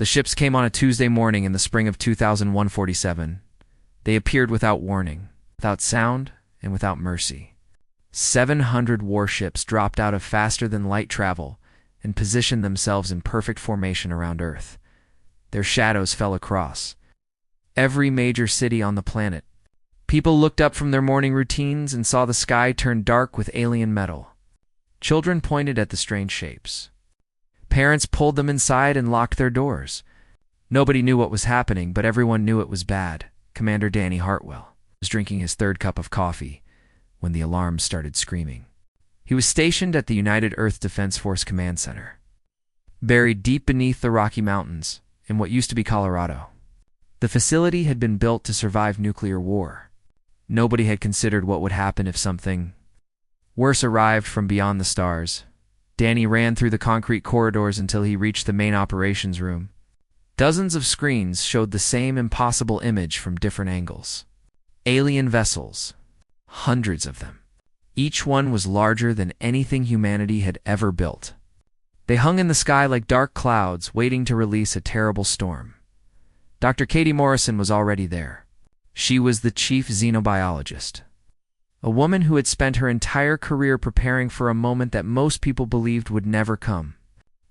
The ships came on a Tuesday morning in the spring of 2147. They appeared without warning, without sound, and without mercy. 700 warships dropped out of faster-than-light travel and positioned themselves in perfect formation around Earth. Their shadows fell across every major city on the planet. People looked up from their morning routines and saw the sky turn dark with alien metal. Children pointed at the strange shapes. Parents pulled them inside and locked their doors. Nobody knew what was happening, but everyone knew it was bad. Commander Danny Hartwell was drinking his third cup of coffee when the alarms started screaming. He was stationed at the United Earth Defense Force Command Center, buried deep beneath the Rocky Mountains in what used to be Colorado. The facility had been built to survive nuclear war. Nobody had considered what would happen if something worse arrived from beyond the stars. Danny ran through the concrete corridors until he reached the main operations room. Dozens of screens showed the same impossible image from different angles. Alien vessels, hundreds of them. Each one was larger than anything humanity had ever built. They hung in the sky like dark clouds, waiting to release a terrible storm. Dr. Katie Morrison was already there. She was the chief xenobiologist, a woman who had spent her entire career preparing for a moment that most people believed would never come.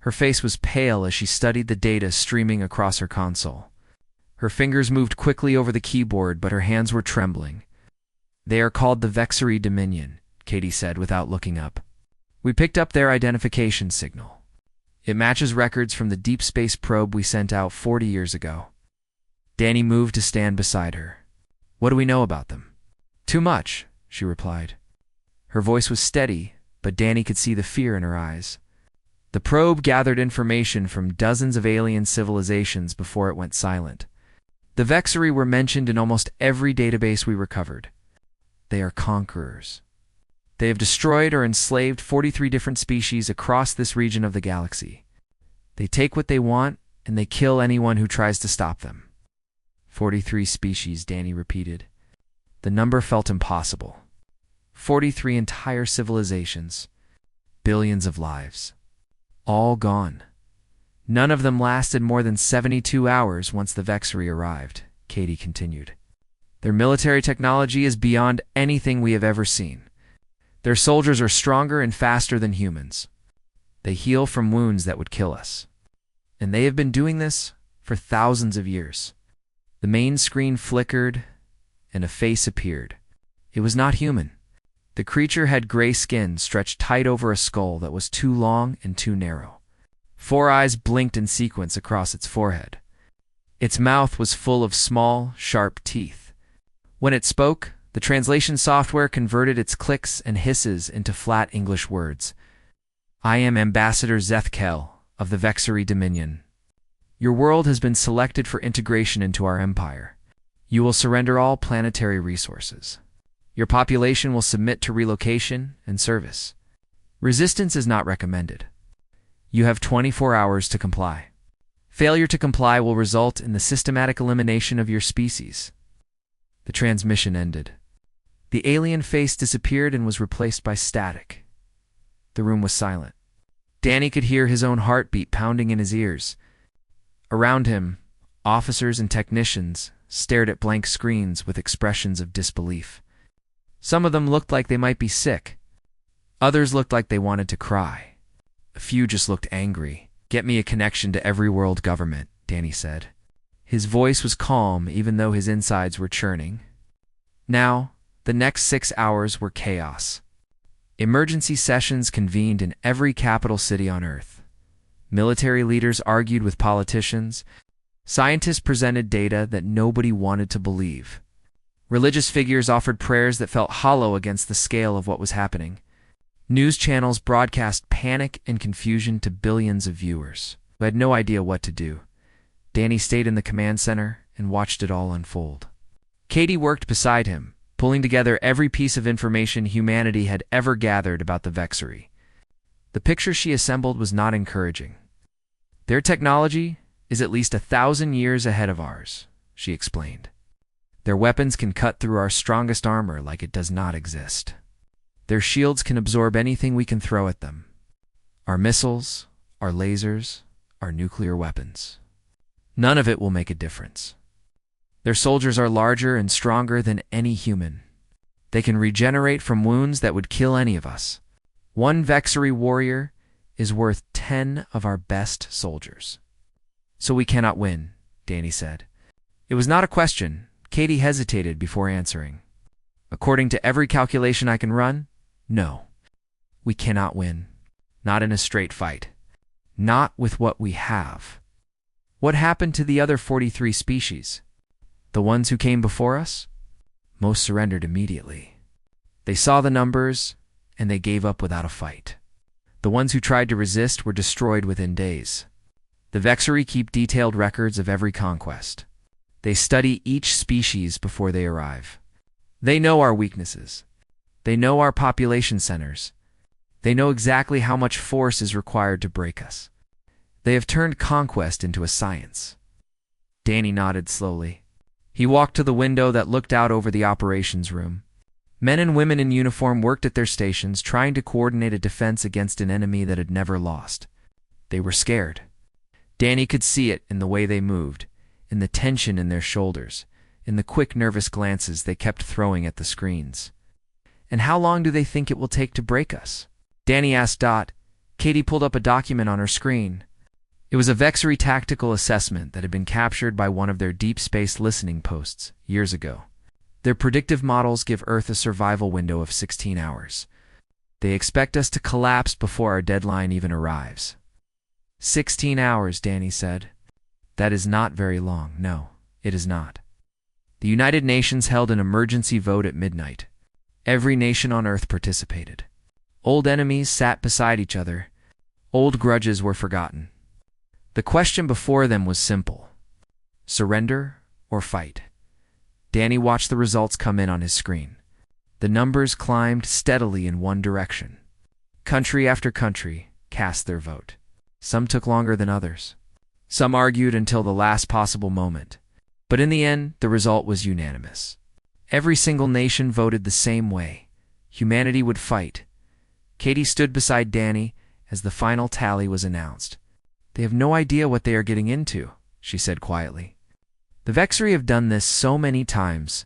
Her face was pale as she studied the data streaming across her console. Her fingers moved quickly over the keyboard, but her hands were trembling. "They are called the Vexery Dominion," Katie said without looking up. "We picked up their identification signal. It matches records from the deep space probe we sent out 40 years ago." Danny moved to stand beside her. "What do we know about them?" "Too much," she replied. Her voice was steady, but Danny could see the fear in her eyes. The probe gathered information from dozens of alien civilizations before it went silent. The Vexery were mentioned in almost every database we recovered. They are conquerors. They have destroyed or enslaved 43 different species across this region of the galaxy. They take what they want, and they kill anyone who tries to stop them. 43 species, Danny repeated. The number felt impossible. 43 entire civilizations. Billions of lives. All gone. None of them lasted more than 72 hours once the Vexery arrived, Katie continued. Their military technology is beyond anything we have ever seen. Their soldiers are stronger and faster than humans. They heal from wounds that would kill us. And they have been doing this for thousands of years. The main screen flickered, and a face appeared. It was not human. The creature had gray skin stretched tight over a skull that was too long and too narrow. 4 eyes blinked in sequence across its forehead. Its mouth was full of small, sharp teeth. When it spoke, the translation software converted its clicks and hisses into flat English words. "I am Ambassador Zethkel of the Vexery Dominion. Your world has been selected for integration into our empire. You will surrender all planetary resources. Your population will submit to relocation and service. Resistance is not recommended. You have 24 hours to comply. Failure to comply will result in the systematic elimination of your species." The transmission ended. The alien face disappeared and was replaced by static. The room was silent. Danny could hear his own heartbeat pounding in his ears. Around him, officers and technicians stared at blank screens with expressions of disbelief. Some of them looked like they might be sick. Others looked like they wanted to cry. A few just looked angry. "Get me a connection to every world government," Danny said. His voice was calm even though his insides were churning. Now, the next 6 hours were chaos. Emergency sessions convened in every capital city on Earth. Military leaders argued with politicians. Scientists presented data that nobody wanted to believe. Religious figures offered prayers that felt hollow against the scale of what was happening. News channels broadcast panic and confusion to billions of viewers who had no idea what to do. Danny stayed in the command center and watched it all unfold. Katie worked beside him, pulling together every piece of information humanity had ever gathered about the Vexery. The picture she assembled was not encouraging. "Their technology is at least 1,000 years ahead of ours," she explained. "Their weapons can cut through our strongest armor like it does not exist. Their shields can absorb anything we can throw at them. Our missiles, our lasers, our nuclear weapons. None of it will make a difference. Their soldiers are larger and stronger than any human. They can regenerate from wounds that would kill any of us. One Vexery warrior is worth 10 of our best soldiers. So we cannot win, Danny said. It was not a question. Katie hesitated before answering. According to every calculation I can run, no. We cannot win. Not in a straight fight. Not with what we have. What happened to the other 43 species? The ones who came before us? Most surrendered immediately. They saw the numbers, and they gave up without a fight. The ones who tried to resist were destroyed within days. The Vexery keep detailed records of every conquest. They study each species before they arrive. They know our weaknesses. They know our population centers. They know exactly how much force is required to break us. They have turned conquest into a science. Danny nodded slowly. He walked to the window that looked out over the operations room. Men and women in uniform worked at their stations, trying to coordinate a defense against an enemy that had never lost. They were scared. Danny could see it in the way they moved, in the tension in their shoulders, in the quick, nervous glances they kept throwing at the screens. And how long do they think it will take to break us? Danny asked Dot. Katie pulled up a document on her screen. It was a Vexery tactical assessment that had been captured by one of their deep space listening posts years ago. Their predictive models give Earth a survival window of 16 hours. They expect us to collapse before our deadline even arrives. 16 hours, Danny said. That is not very long. No, it is not. The United Nations held an emergency vote at midnight. Every nation on Earth participated. Old enemies sat beside each other. Old grudges were forgotten. The question before them was simple. Surrender or fight? Danny watched the results come in on his screen. The numbers climbed steadily in one direction. Country after country cast their vote. Some took longer than others. Some argued until the last possible moment. But in the end, the result was unanimous. Every single nation voted the same way. Humanity would fight. Katie stood beside Danny as the final tally was announced. They have no idea what they are getting into, she said quietly. The Vexery have done this so many times.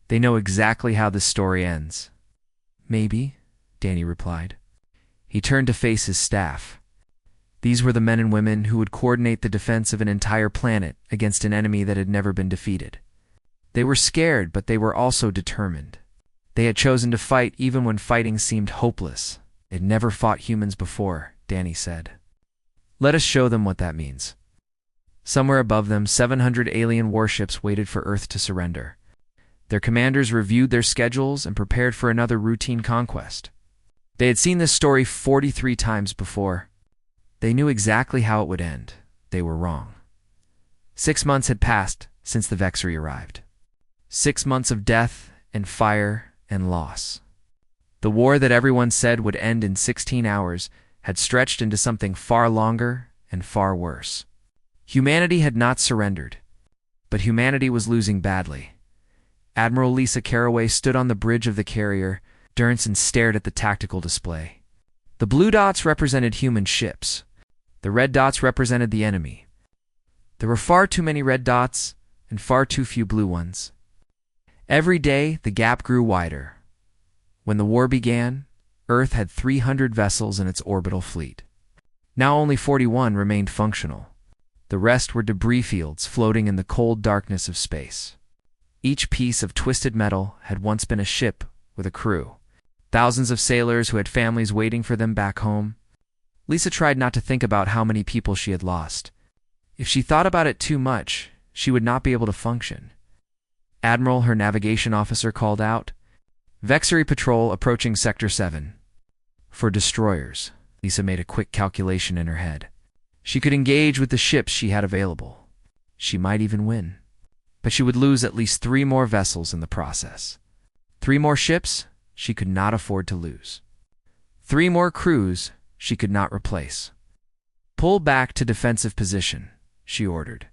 They know exactly how this story ends. Maybe, Danny replied. He turned to face his staff. These were the men and women who would coordinate the defense of an entire planet against an enemy that had never been defeated. They were scared, but they were also determined. They had chosen to fight even when fighting seemed hopeless. They'd never fought humans before, Danny said. Let us show them what that means. Somewhere above them, 700 alien warships waited for Earth to surrender. Their commanders reviewed their schedules and prepared for another routine conquest. They had seen this story 43 times before. They knew exactly how it would end. They were wrong. 6 months had passed since the Vexery arrived. 6 months of death and fire and loss. The war that everyone said would end in 16 hours had stretched into something far longer and far worse. Humanity had not surrendered, but humanity was losing badly. Admiral Lisa Carraway stood on the bridge of the carrier, Durnson stared at the tactical display. The blue dots represented human ships. The red dots represented the enemy. There were far too many red dots and far too few blue ones. Every day, the gap grew wider. When the war began, Earth had 300 vessels in its orbital fleet. Now only 41 remained functional. The rest were debris fields floating in the cold darkness of space. Each piece of twisted metal had once been a ship with a crew. Thousands of sailors who had families waiting for them back home. Lisa tried not to think about how many people she had lost. If she thought about it too much, she would not be able to function. Admiral, her navigation officer, called out, "Vexery Patrol approaching Sector 7. For destroyers." Lisa made a quick calculation in her head. She could engage with the ships she had available. She might even win. But she would lose at least 3 more vessels in the process. 3 more ships she could not afford to lose. 3 more crews she could not replace. "Pull back to defensive position," she ordered.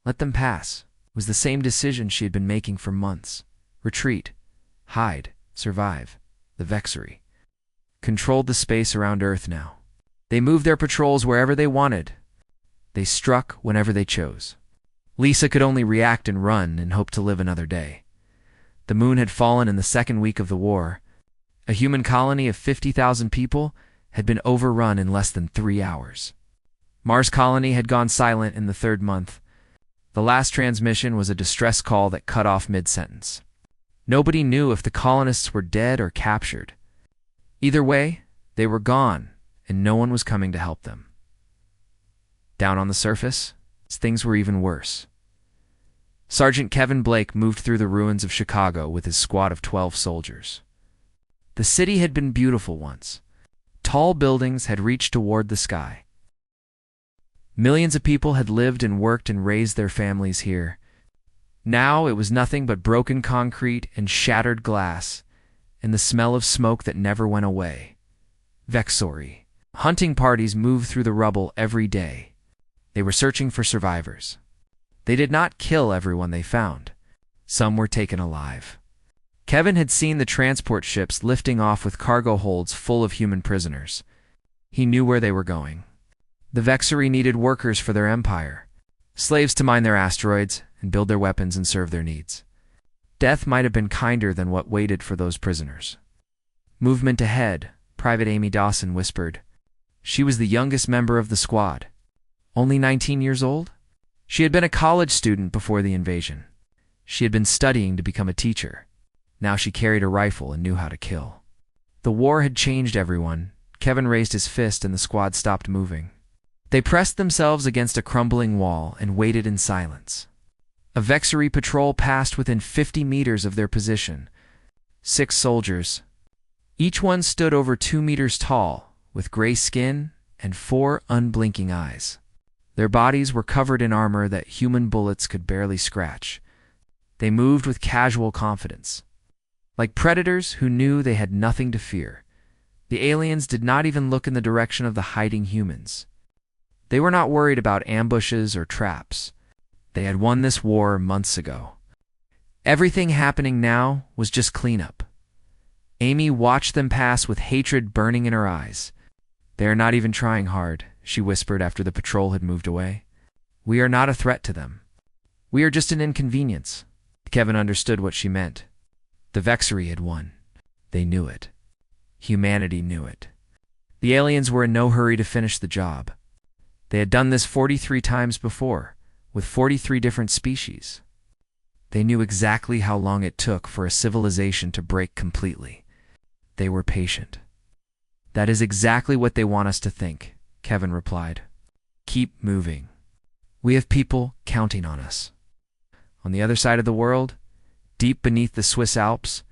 Let them pass. It was the same decision she had been making for months. Retreat. Hide. Survive. The Vexery controlled the space around Earth now. They moved their patrols wherever they wanted. They struck whenever they chose. Lisa could only react and run and hope to live another day. The moon had fallen in the second week of the war. A human colony of 50,000 people had been overrun in less than 3 hours. Mars colony had gone silent in the third month. The last transmission was a distress call that cut off mid-sentence. Nobody knew if the colonists were dead or captured. Either way, they were gone, and no one was coming to help them. Down on the surface, things were even worse. Sergeant Kevin Blake moved through the ruins of Chicago with his squad of 12 soldiers. The city had been beautiful once. Tall buildings had reached toward the sky. Millions of people had lived and worked and raised their families here. Now it was nothing but broken concrete and shattered glass, and the smell of smoke that never went away. Vexory. Hunting parties moved through the rubble every day. They were searching for survivors. They did not kill everyone they found. Some were taken alive. Kevin had seen the transport ships lifting off with cargo holds full of human prisoners. He knew where they were going. The Vexory needed workers for their empire, slaves to mine their asteroids and build their weapons and serve their needs. Death might have been kinder than what waited for those prisoners. Movement ahead, Private Amy Dawson whispered. She was the youngest member of the squad. Only 19 years old? She had been a college student before the invasion. She had been studying to become a teacher. Now she carried a rifle and knew how to kill. The war had changed everyone. Kevin raised his fist and the squad stopped moving. They pressed themselves against a crumbling wall and waited in silence. A Vexory patrol passed within 50 meters of their position. 6 soldiers. Each one stood over 2 meters tall, with gray skin and 4 unblinking eyes. Their bodies were covered in armor that human bullets could barely scratch. They moved with casual confidence, like predators who knew they had nothing to fear. The aliens did not even look in the direction of the hiding humans. They were not worried about ambushes or traps. They had won this war months ago. Everything happening now was just cleanup. Amy watched them pass with hatred burning in her eyes. "They are not even trying hard," she whispered after the patrol had moved away. "We are not a threat to them. We are just an inconvenience." Kevin understood what she meant. The Vexory had won. They knew it. Humanity knew it. The aliens were in no hurry to finish the job. They had done this 43 times before, with 43 different species. They knew exactly how long it took for a civilization to break completely. They were patient. "That is exactly what they want us to think," Kevin replied. "Keep moving. We have people counting on us." On the other side of the world, deep beneath the Swiss Alps,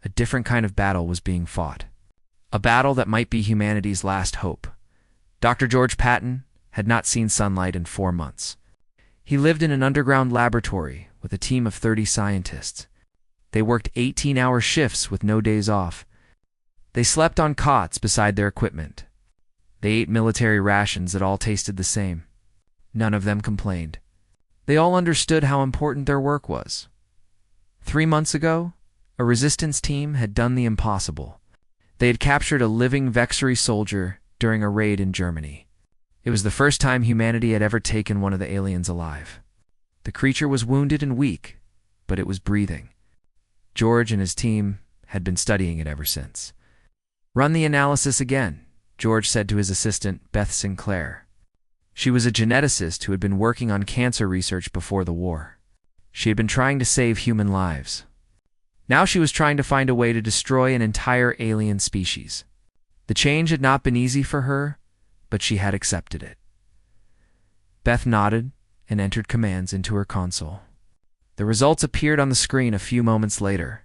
a different kind of battle was being fought. A battle that might be humanity's last hope. Dr. George Patton had not seen sunlight in 4 months. He lived in an underground laboratory with a team of 30 scientists. They worked 18-hour shifts with no days off. They slept on cots beside their equipment. They ate military rations that all tasted the same. None of them complained. They all understood how important their work was. 3 months ago, a resistance team had done the impossible. They had captured a living Vexory soldier during a raid in Germany. It was the first time humanity had ever taken one of the aliens alive. The creature was wounded and weak, but it was breathing. George and his team had been studying it ever since. "Run the analysis again," George said to his assistant, Beth Sinclair. She was a geneticist who had been working on cancer research before the war. She had been trying to save human lives. Now she was trying to find a way to destroy an entire alien species. The change had not been easy for her, but she had accepted it. Beth nodded and entered commands into her console. The results appeared on the screen a few moments later.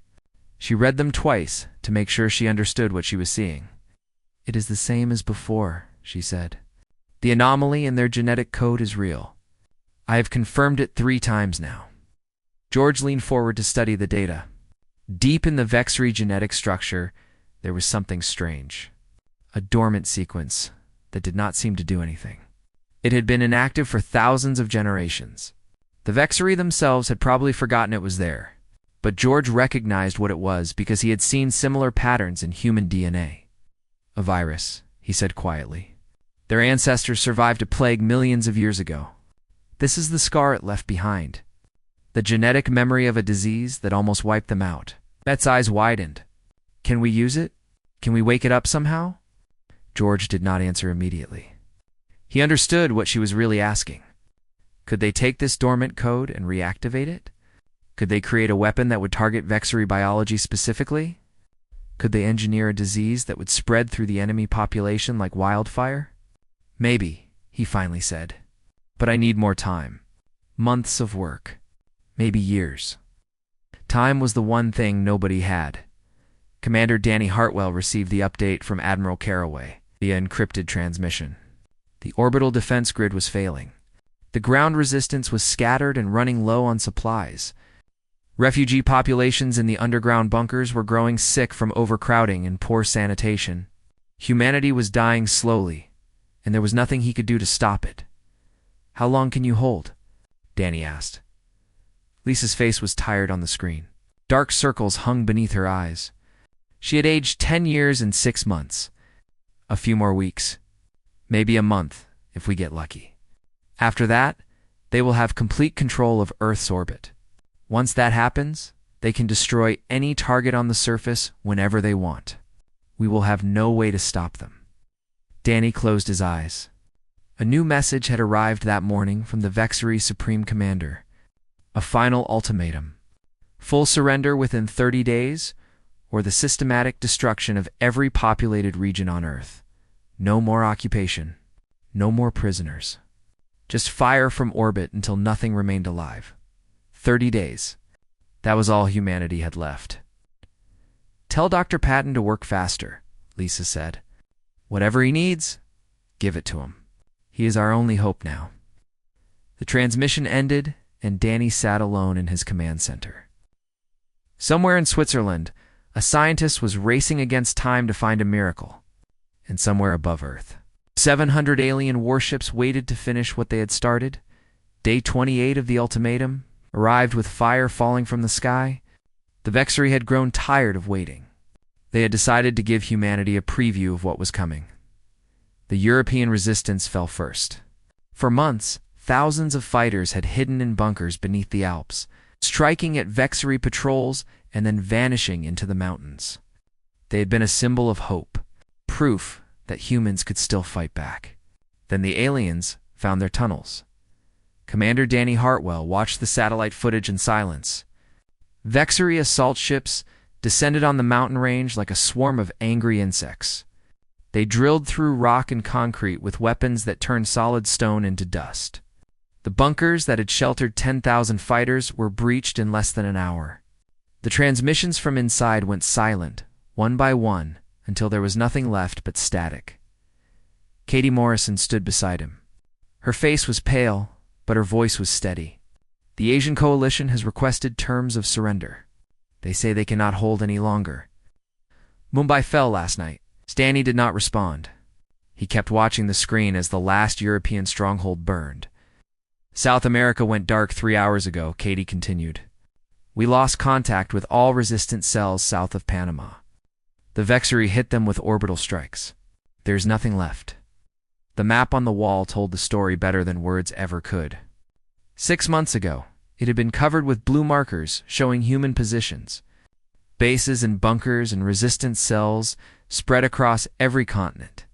She read them twice to make sure she understood what she was seeing. "It is the same as before," she said. "The anomaly in their genetic code is real. I have confirmed it 3 times now." George leaned forward to study the data. Deep in the Vexory genetic structure, there was something strange. A dormant sequence that did not seem to do anything. It had been inactive for thousands of generations. The Vexory themselves had probably forgotten it was there, but George recognized what it was because he had seen similar patterns in human DNA. "A virus," he said quietly. "Their ancestors survived a plague millions of years ago. This is the scar it left behind. The genetic memory of a disease that almost wiped them out. Bet's eyes widened. Can we use it? Can we wake it up somehow? George did not answer immediately. He understood what she was really asking. Could they take this dormant code and reactivate it? Could they create a weapon that would target Vexery biology specifically? Could they engineer a disease that would spread through the enemy population like wildfire? Maybe, he finally said. But I need more time. Months of work. Maybe years. Time was the one thing nobody had. Commander Danny Hartwell received the update from Admiral Caraway via encrypted transmission. The orbital defense grid was failing. The ground resistance was scattered and running low on supplies. Refugee populations in the underground bunkers were growing sick from overcrowding and poor sanitation. Humanity was dying slowly, and there was nothing he could do to stop it. How long can you hold? Danny asked. Lisa's face was tired on the screen. Dark circles hung beneath her eyes. She had aged 10 years and 6 months. A few more weeks. Maybe a month, if we get lucky. After that, they will have complete control of Earth's orbit. Once that happens, they can destroy any target on the surface whenever they want. We will have no way to stop them. Danny closed his eyes. A new message had arrived that morning from the Vexery Supreme Commander. A final ultimatum. Full surrender within 30 days, or the systematic destruction of every populated region on Earth. No more occupation. No more prisoners. Just fire from orbit until nothing remained alive. 30 days. That was all humanity had left. Tell Dr. Patton to work faster, Lisa said. Whatever he needs, give it to him. He is our only hope now. The transmission ended, and Danny sat alone in his command center. Somewhere in Switzerland, a scientist was racing against time to find a miracle. And somewhere above Earth, 700 alien warships waited to finish what they had started. Day 28 of the ultimatum arrived with fire falling from the sky. The Vexery had grown tired of waiting. They had decided to give humanity a preview of what was coming. The European resistance fell first. For months, thousands of fighters had hidden in bunkers beneath the Alps, striking at Vexery patrols and then vanishing into the mountains. They had been a symbol of hope, proof that humans could still fight back. Then the aliens found their tunnels. Commander Danny Hartwell watched the satellite footage in silence. Vexery assault ships descended on the mountain range like a swarm of angry insects. They drilled through rock and concrete with weapons that turned solid stone into dust. The bunkers that had sheltered 10,000 fighters were breached in less than an hour. The transmissions from inside went silent, one by one, until there was nothing left but static. Katie Morrison stood beside him. Her face was pale, but her voice was steady. The Asian Coalition has requested terms of surrender. They say they cannot hold any longer. Mumbai fell last night. Stanley did not respond. He kept watching the screen as the last European stronghold burned. South America went dark 3 hours ago, Katie continued. We lost contact with all resistant cells south of Panama. The Vexery hit them with orbital strikes. There's nothing left. The map on the wall told the story better than words ever could. 6 months ago, it had been covered with blue markers showing human positions. Bases and bunkers and resistant cells spread across every continent.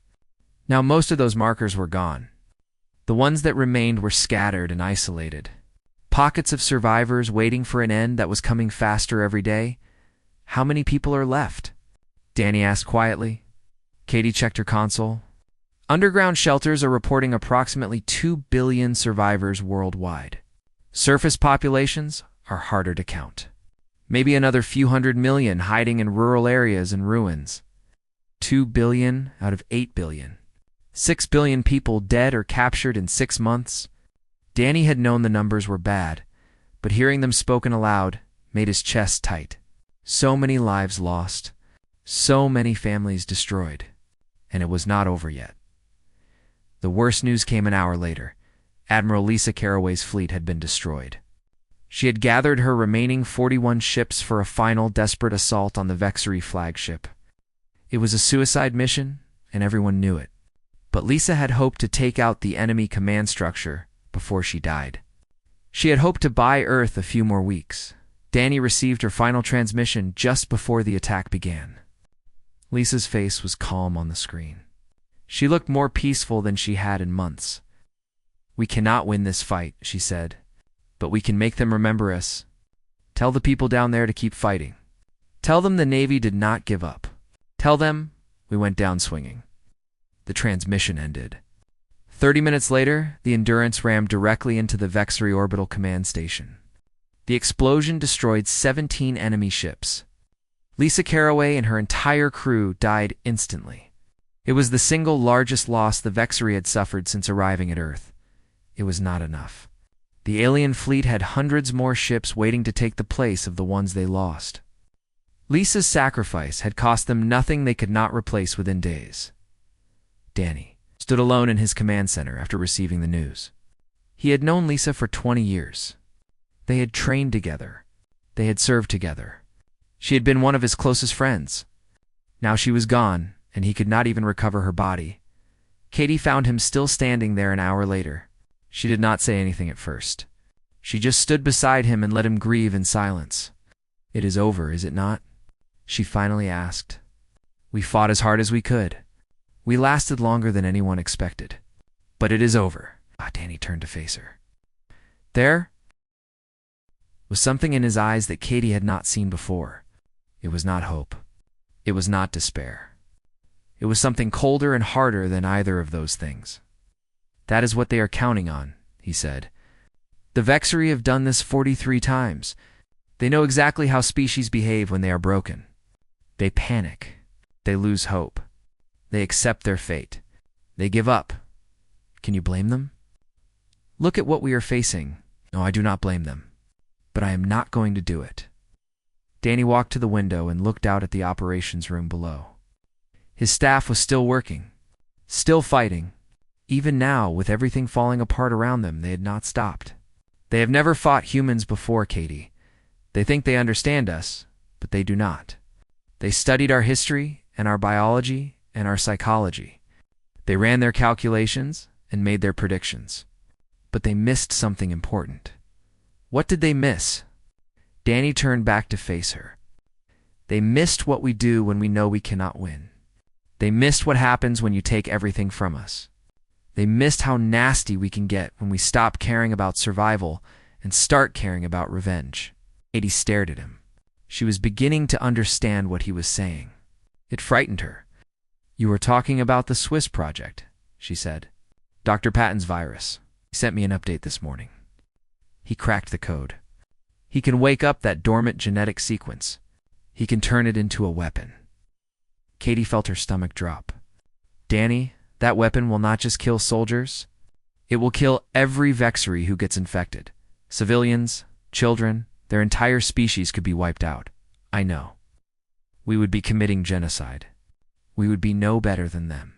Now most of those markers were gone. The ones that remained were scattered and isolated. Pockets of survivors waiting for an end that was coming faster every day. How many people are left? Danny asked quietly. Katie checked her console. Underground shelters are reporting approximately 2 billion survivors worldwide. Surface populations are harder to count. Maybe another few 100 million hiding in rural areas and ruins. 2 billion out of 8 billion. 6 billion people dead or captured in 6 months. Danny had known the numbers were bad, but hearing them spoken aloud made his chest tight. So many lives lost. So many families destroyed. And it was not over yet. The worst news came an hour later. Admiral Lisa Caraway's fleet had been destroyed. She had gathered her remaining 41 ships for a final desperate assault on the Vexery flagship. It was a suicide mission, and everyone knew it. But Lisa had hoped to take out the enemy command structure before she died. She had hoped to buy Earth a few more weeks. Danny received her final transmission just before the attack began. Lisa's face was calm on the screen. She looked more peaceful than she had in months. "We cannot win this fight," she said, "but we can make them remember us. Tell the people down there to keep fighting. Tell them the Navy did not give up. Tell them we went down swinging." The transmission ended. 30 minutes later, the Endurance rammed directly into the Vexery Orbital Command Station. The explosion destroyed 17 enemy ships. Lisa Carraway and her entire crew died instantly. It was the single largest loss the Vexery had suffered since arriving at Earth. It was not enough. The alien fleet had hundreds more ships waiting to take the place of the ones they lost. Lisa's sacrifice had cost them nothing they could not replace within days. Danny stood alone in his command center after receiving the news. He had known Lisa for 20 years. They had trained together. They had served together. She had been one of his closest friends. Now she was gone, and he could not even recover her body. Katie found him still standing there an hour later. She did not say anything at first. She just stood beside him and let him grieve in silence. "It is over, is it not?" she finally asked. "We fought as hard as we could. We lasted longer than anyone expected. But it is over." Danny turned to face her. There was something in his eyes that Katie had not seen before. It was not hope. It was not despair. It was something colder and harder than either of those things. "That is what they are counting on," he said. "The Vexery have done this 43 times. They know exactly how species behave when they are broken. They panic. They lose hope. They accept their fate. They give up. Can you blame them? Look at what we are facing. No, I do not blame them. But I am not going to do it." Danny walked to the window and looked out at the operations room below. His staff was still working, still fighting. Even now, with everything falling apart around them, they had not stopped. "They have never fought humans before, Katie. They think they understand us, but they do not. They studied our history and our biology and our psychology. They ran their calculations and made their predictions. But they missed something important." What did they miss? Danny turned back to face her. "They missed what we do when we know we cannot win. They missed what happens when you take everything from us. They missed how nasty we can get when we stop caring about survival and start caring about revenge." Katie stared at him. She was beginning to understand what he was saying. It frightened her. "You were talking about the Swiss project," she said. "Dr. Patton's virus. He sent me an update this morning. He cracked the code. He can wake up that dormant genetic sequence. He can turn it into a weapon." Katie felt her stomach drop. "Danny, that weapon will not just kill soldiers. It will kill every Vexery who gets infected. Civilians, children, their entire species could be wiped out. I know. We would be committing genocide. We would be no better than them."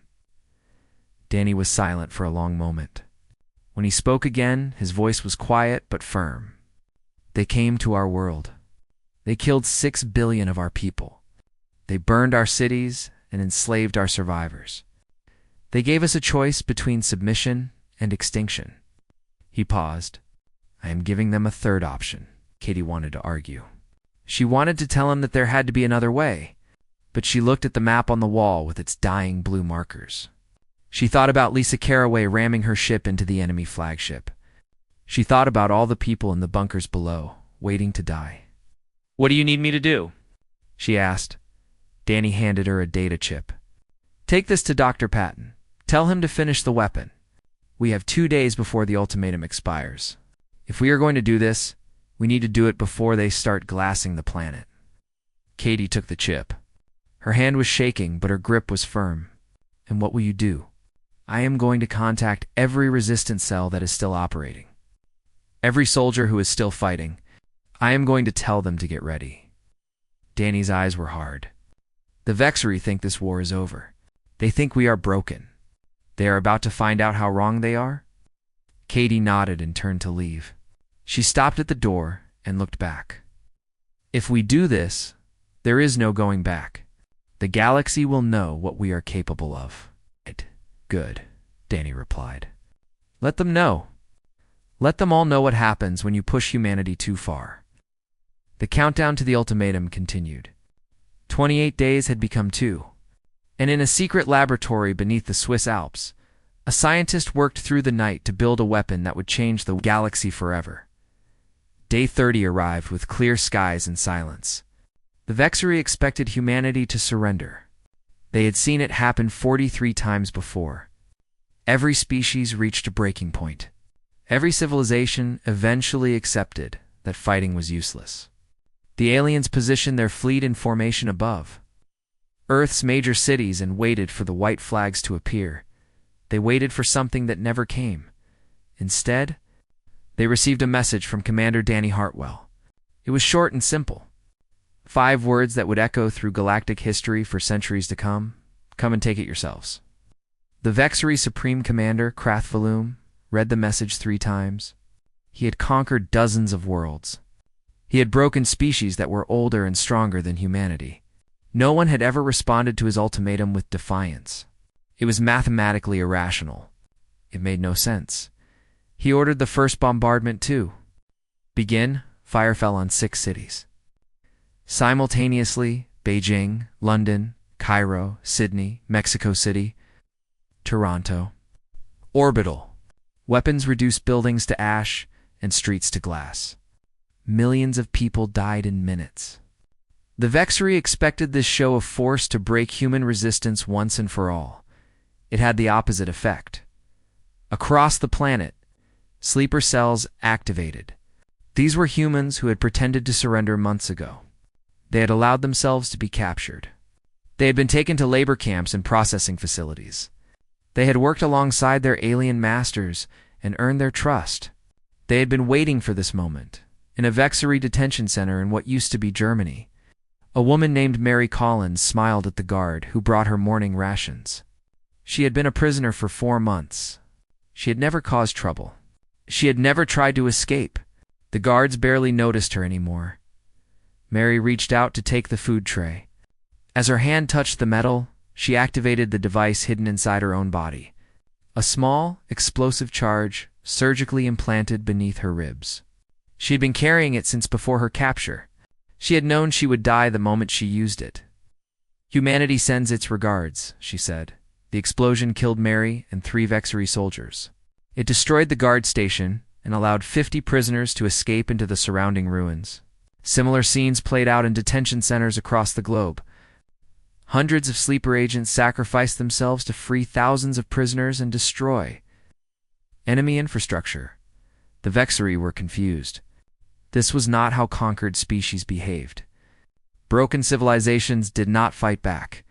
Danny was silent for a long moment. When he spoke again, his voice was quiet but firm. "They came to our world. They killed 6 billion of our people. They burned our cities and enslaved our survivors. They gave us a choice between submission and extinction." He paused. "I am giving them a third option," Katie wanted to argue. She wanted to tell him that there had to be another way, but she looked at the map on the wall with its dying blue markers. She thought about Lisa Carraway ramming her ship into the enemy flagship. She thought about all the people in the bunkers below, waiting to die. "What do you need me to do?" she asked. Danny handed her a data chip. "Take this to Dr. Patton. Tell him to finish the weapon. We have 2 days before the ultimatum expires. If we are going to do this, we need to do it before they start glassing the planet." Katie took the chip. Her hand was shaking, but her grip was firm. "And what will you do?" "I am going to contact every resistance cell that is still operating. Every soldier who is still fighting. I am going to tell them to get ready." Danny's eyes were hard. "The Vexery think this war is over. They think we are broken. They are about to find out how wrong they are?" Katie nodded and turned to leave. She stopped at the door and looked back. "If we do this, there is no going back. The galaxy will know what we are capable of." "Good," Danny replied. "Let them know. Let them all know what happens when you push humanity too far. The countdown to the ultimatum continued. 28 days had become 2. And in a secret laboratory beneath the Swiss Alps, a scientist worked through the night to build a weapon that would change the galaxy forever. Day 30 arrived with clear skies and silence. The Vexery expected humanity to surrender. They had seen it happen 43 times before. Every species reached a breaking point. Every civilization eventually accepted that fighting was useless. The aliens positioned their fleet in formation above Earth's major cities and waited for the white flags to appear. They waited for something that never came. Instead, they received a message from Commander Danny Hartwell. It was short and simple. 5 words that would echo through galactic history for centuries to come. Come and take it yourselves. The Vexery Supreme Commander, Krath Valoom, read the message 3 times. He had conquered dozens of worlds. He had broken species that were older and stronger than humanity. No one had ever responded to his ultimatum with defiance. It was mathematically irrational. It made no sense. He ordered the first bombardment too. Begin. Fire fell on 6 cities. Simultaneously, Beijing, London, Cairo, Sydney, Mexico City, Toronto. Orbital. Weapons reduced buildings to ash and streets to glass. Millions of people died in minutes. The Vexery expected this show of force to break human resistance once and for all. It had the opposite effect. Across the planet, sleeper cells activated. These were humans who had pretended to surrender months ago. They had allowed themselves to be captured. They had been taken to labor camps and processing facilities. They had worked alongside their alien masters and earned their trust. They had been waiting for this moment, in a Vexery detention center in what used to be Germany. A woman named Mary Collins smiled at the guard who brought her morning rations. She had been a prisoner for 4 months. She had never caused trouble. She had never tried to escape. The guards barely noticed her anymore. Mary reached out to take the food tray. As her hand touched the metal, she activated the device hidden inside her own body. A small, explosive charge surgically implanted beneath her ribs. She had been carrying it since before her capture. She had known she would die the moment she used it. Humanity sends its regards, she said. The explosion killed Mary and 3 Vexery soldiers. It destroyed the guard station and allowed 50 prisoners to escape into the surrounding ruins. Similar scenes played out in detention centers across the globe. Hundreds of sleeper agents sacrificed themselves to free thousands of prisoners and destroy enemy infrastructure. The Vexery were confused. This was not how conquered species behaved. Broken civilizations did not fight back.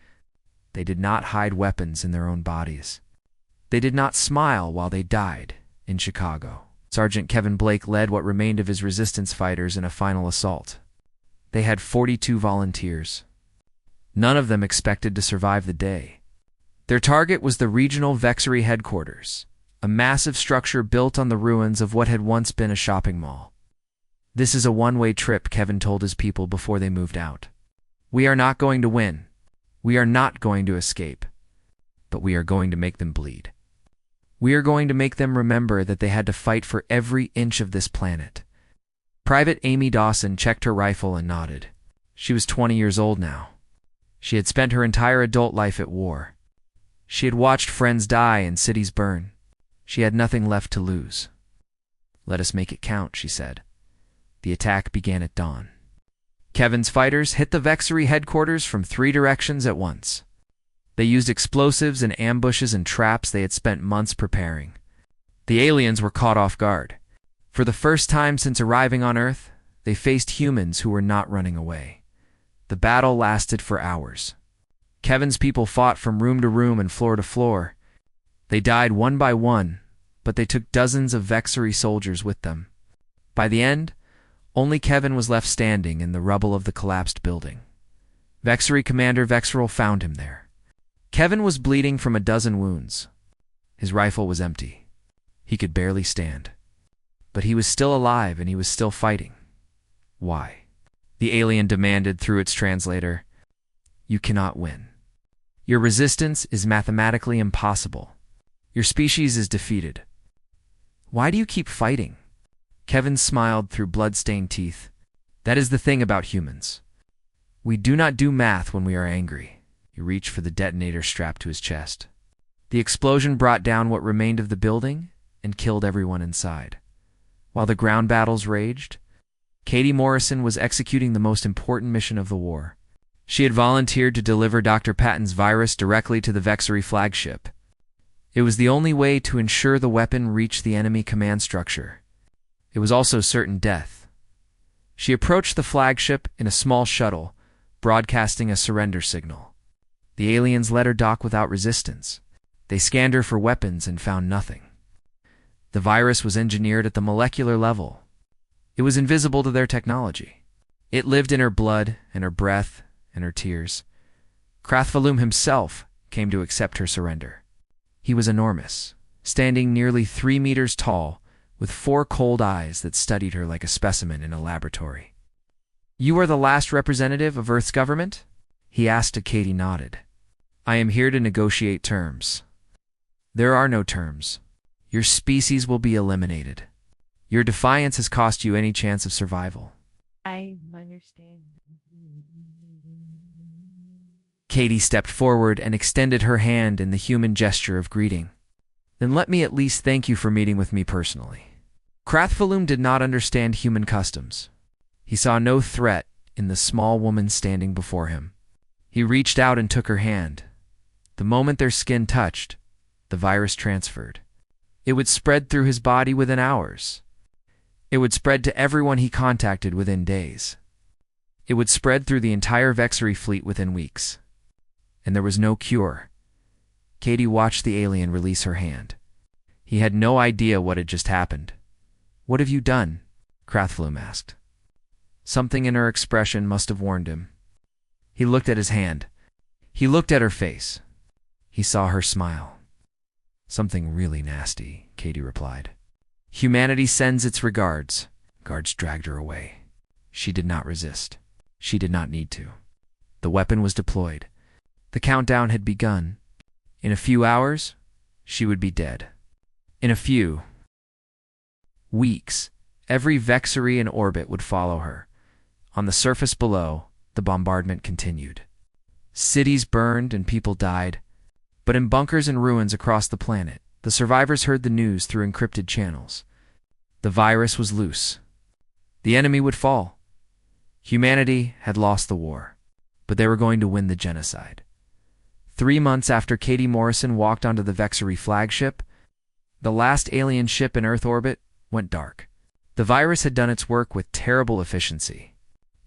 They did not hide weapons in their own bodies. They did not smile while they died in Chicago. Sergeant Kevin Blake led what remained of his resistance fighters in a final assault. They had 42 volunteers. None of them expected to survive the day. Their target was the regional Vexery headquarters, a massive structure built on the ruins of what had once been a shopping mall. This is a one-way trip, Kevin told his people before they moved out. We are not going to win. We are not going to escape. But we are going to make them bleed. We are going to make them remember that they had to fight for every inch of this planet. Private Amy Dawson checked her rifle and nodded. She was 20 years old now. She had spent her entire adult life at war. She had watched friends die and cities burn. She had nothing left to lose. Let us make it count, she said. The attack began at dawn. Kevin's fighters hit the Vexery headquarters from 3 directions at once. They used explosives and ambushes and traps they had spent months preparing. The aliens were caught off guard. For the first time since arriving on Earth, they faced humans who were not running away. The battle lasted for hours. Kevin's people fought from room to room and floor to floor. They died one by one, but they took dozens of Vexery soldiers with them. By the end, only Kevin was left standing in the rubble of the collapsed building. Vexery Commander Vexerl found him there. Kevin was bleeding from a dozen wounds. His rifle was empty. He could barely stand. But he was still alive and he was still fighting. Why? The alien demanded through its translator. You cannot win. Your resistance is mathematically impossible. Your species is defeated. Why do you keep fighting? Kevin smiled through blood-stained teeth. That is the thing about humans. We do not do math when we are angry. He reached for the detonator strapped to his chest. The explosion brought down what remained of the building and killed everyone inside. While the ground battles raged, Katie Morrison was executing the most important mission of the war. She had volunteered to deliver Dr. Patton's virus directly to the Vexery flagship. It was the only way to ensure the weapon reached the enemy command structure. It was also certain death. She approached the flagship in a small shuttle, broadcasting a surrender signal. The aliens let her dock without resistance. They scanned her for weapons and found nothing. The virus was engineered at the molecular level. It was invisible to their technology. It lived in her blood and her breath and her tears. Krathvalum himself came to accept her surrender. He was enormous, standing nearly 3 meters tall, with 4 cold eyes that studied her like a specimen in a laboratory. "You are the last representative of Earth's government?" he asked. Katie nodded. "I am here to negotiate terms." "There are no terms. Your species will be eliminated. Your defiance has cost you any chance of survival." I understand. Katie stepped forward and extended her hand in the human gesture of greeting. "Then let me at least thank you for meeting with me personally." Krathvalum did not understand human customs. He saw no threat in the small woman standing before him. He reached out and took her hand. The moment their skin touched, the virus transferred. It would spread through his body within hours. It would spread to everyone he contacted within days. It would spread through the entire Vexery fleet within weeks. And there was no cure. Katie watched the alien release her hand. He had no idea what had just happened. "What have you done?" Krathvalum asked. Something in her expression must have warned him. He looked at his hand. He looked at her face. He saw her smile. "Something really nasty," Katie replied. "Humanity sends its regards." Guards dragged her away. She did not resist. She did not need to. The weapon was deployed. The countdown had begun. In a few hours, she would be dead. In a few weeks, every Vexery in orbit would follow her. On the surface below, the bombardment continued. Cities burned and people died. But in bunkers and ruins across the planet, the survivors heard the news through encrypted channels. The virus was loose. The enemy would fall. Humanity had lost the war, but they were going to win the genocide. 3 months after Katie Morrison walked onto the Vexery flagship, the last alien ship in Earth orbit went dark. The virus had done its work with terrible efficiency.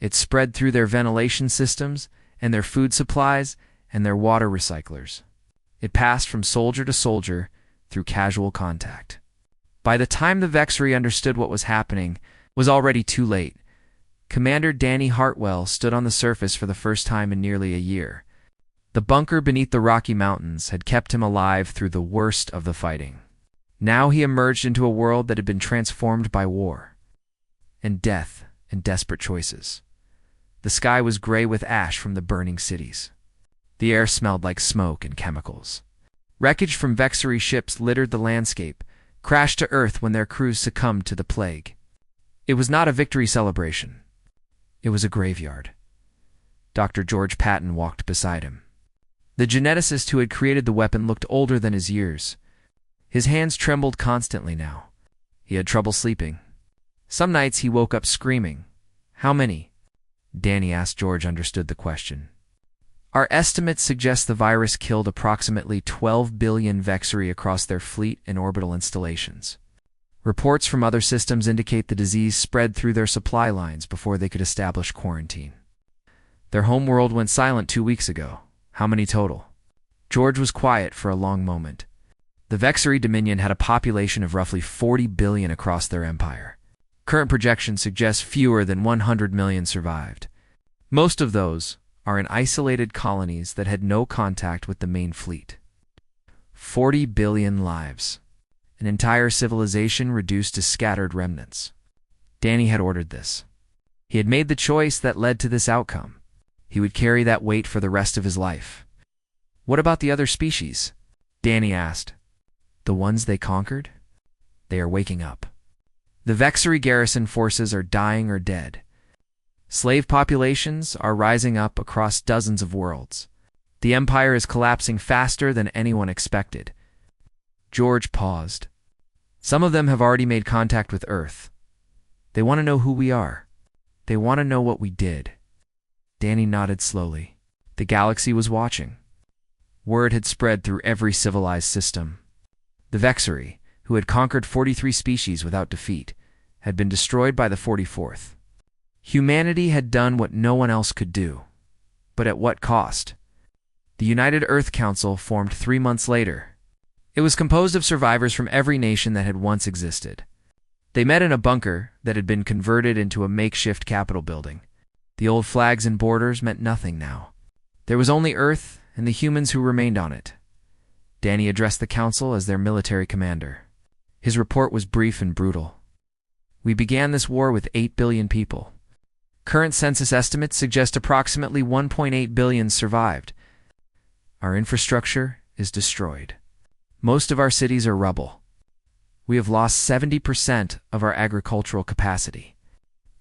It spread through their ventilation systems and their food supplies and their water recyclers. It passed from soldier to soldier through casual contact. By the time the Vexery understood what was happening, it was already too late. Commander Danny Hartwell stood on the surface for the first time in nearly a year. The bunker beneath the Rocky Mountains had kept him alive through the worst of the fighting. Now he emerged into a world that had been transformed by war and death and desperate choices. The sky was gray with ash from the burning cities. The air smelled like smoke and chemicals. Wreckage from Vexery ships littered the landscape, crashed to Earth when their crews succumbed to the plague. It was not a victory celebration. It was a graveyard. Dr. George Patton walked beside him. The geneticist who had created the weapon looked older than his years. His hands trembled constantly now. He had trouble sleeping. Some nights he woke up screaming. "How many?" Danny asked. George understood the question. "Our estimates suggest the virus killed approximately 12 billion Vexery across their fleet and orbital installations. Reports from other systems indicate the disease spread through their supply lines before they could establish quarantine. Their homeworld went silent 2 weeks ago. How many total?" George was quiet for a long moment. The Vexery Dominion had a population of roughly 40 billion across their empire. Current projections suggest fewer than 100 million survived. Most of those are in isolated colonies that had no contact with the main fleet. 40 billion lives. An entire civilization reduced to scattered remnants. Danny had ordered this. He had made the choice that led to this outcome. He would carry that weight for the rest of his life. "What about the other species?" Danny asked. "The ones they conquered?" They are waking up. The Vexery garrison forces are dying or dead. Slave populations are rising up across dozens of worlds. The Empire is collapsing faster than anyone expected. George paused. Some of them have already made contact with Earth. They want to know who we are. They want to know what we did. Danny nodded slowly. The galaxy was watching. Word had spread through every civilized system. The Vexery, who had conquered 43 species without defeat, had been destroyed by the 44th. Humanity had done what no one else could do. But at what cost? The United Earth Council formed 3 months later. It was composed of survivors from every nation that had once existed. They met in a bunker that had been converted into a makeshift Capitol building. The old flags and borders meant nothing now. There was only Earth and the humans who remained on it. Danny addressed the council as their military commander. His report was brief and brutal. We began this war with 8 billion people. Current census estimates suggest approximately 1.8 billion survived. Our infrastructure is destroyed. Most of our cities are rubble. We have lost 70% of our agricultural capacity.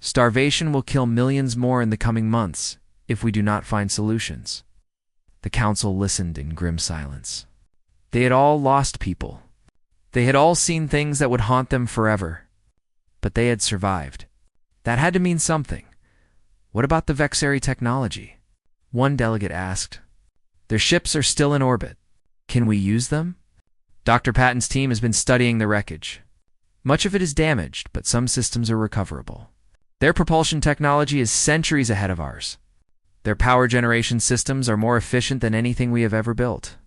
Starvation will kill millions more in the coming months if we do not find solutions. The council listened in grim silence. They had all lost people. They had all seen things that would haunt them forever. But they had survived. That had to mean something. What about the Vexery technology? One delegate asked. Their ships are still in orbit. Can we use them? Dr. Patton's team has been studying the wreckage. Much of it is damaged, but some systems are recoverable. Their propulsion technology is centuries ahead of ours. Their power generation systems are more efficient than anything we have ever built.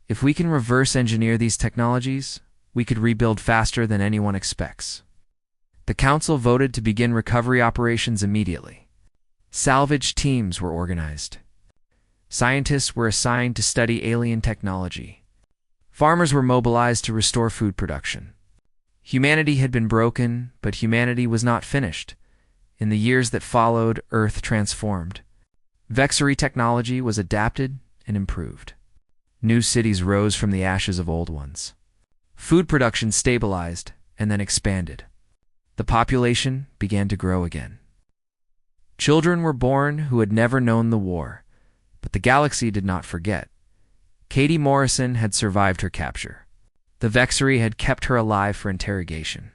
If we can reverse engineer these technologies, we could rebuild faster than anyone expects. The council voted to begin recovery operations immediately. Salvage teams were organized. Scientists were assigned to study alien technology. Farmers were mobilized to restore food production. Humanity had been broken, but humanity was not finished. In the years that followed, Earth transformed. Vexery technology was adapted and improved. New cities rose from the ashes of old ones. Food production stabilized and then expanded. The population began to grow again. Children were born who had never known the war, but the galaxy did not forget. Katie Morrison had survived her capture. The Vexery had kept her alive for interrogation.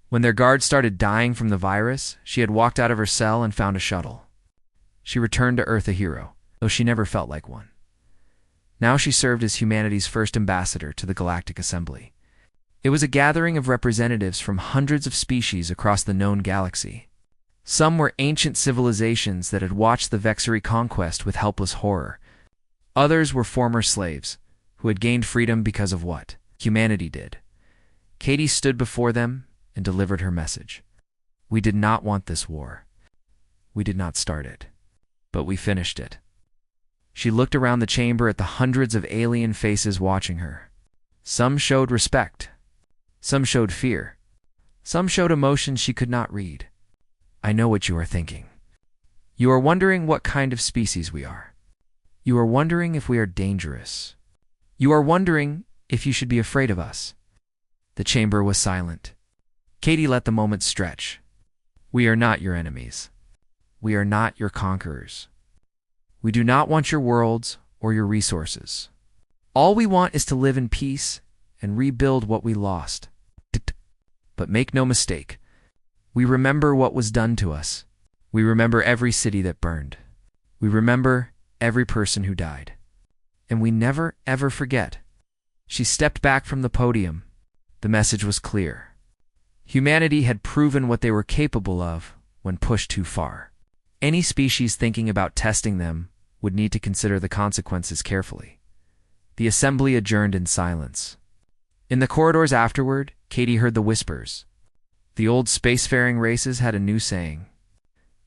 When their guards started dying from the virus, she had walked out of her cell and found a shuttle. She returned to Earth a hero, though she never felt like one. Now she served as humanity's first ambassador to the Galactic Assembly. It was a gathering of representatives from hundreds of species across the known galaxy. Some were ancient civilizations that had watched the Vexery conquest with helpless horror. Others were former slaves, who had gained freedom because of what humanity did. Katie stood before them and delivered her message. We did not want this war. We did not start it, but we finished it. She looked around the chamber at the hundreds of alien faces watching her. Some showed respect. Some showed fear. Some showed emotions she could not read. I know what you are thinking. You are wondering what kind of species we are. You are wondering if we are dangerous. You are wondering if you should be afraid of us. The chamber was silent. Katie let the moment stretch. We are not your enemies. We are not your conquerors. We do not want your worlds or your resources. All we want is to live in peace and rebuild what we lost. But make no mistake, we remember what was done to us. We remember every city that burned. We remember every person who died. And we never, ever forget. She stepped back from the podium. The message was clear. Humanity had proven what they were capable of when pushed too far. Any species thinking about testing them would need to consider the consequences carefully. The assembly adjourned in silence. In the corridors afterward, Katie heard the whispers. The old spacefaring races had a new saying.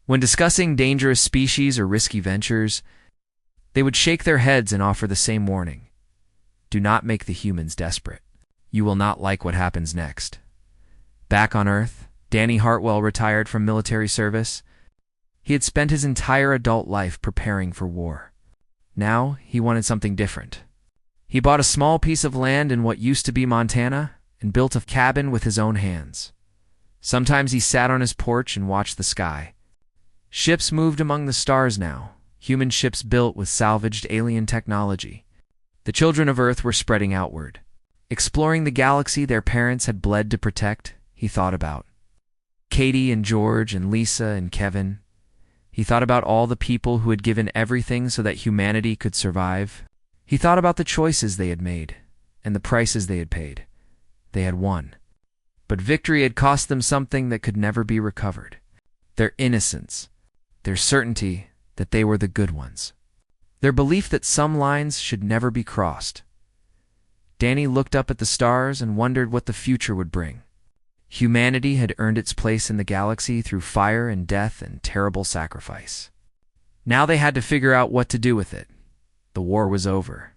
When discussing dangerous species or risky ventures, they would shake their heads and offer the same warning. Do not make the humans desperate. You will not like what happens next. Back on Earth, Danny Hartwell retired from military service. He had spent his entire adult life preparing for war. Now he wanted something different. He bought a small piece of land in what used to be Montana and built a cabin with his own hands. Sometimes he sat on his porch and watched the sky. Ships moved among the stars now, human ships built with salvaged alien technology. The children of Earth were spreading outward, exploring the galaxy their parents had bled to protect. He thought about Katie and George and Lisa and Kevin. He thought about all the people who had given everything so that humanity could survive. He thought about the choices they had made and the prices they had paid. They had won, but victory had cost them something that could never be recovered: their innocence, their certainty that they were the good ones, their belief that some lines should never be crossed. Danny looked up at the stars and wondered what the future would bring. Humanity had earned its place in the galaxy through fire and death and terrible sacrifice. Now they had to figure out what to do with it. The war was over.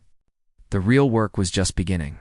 The real work was just beginning.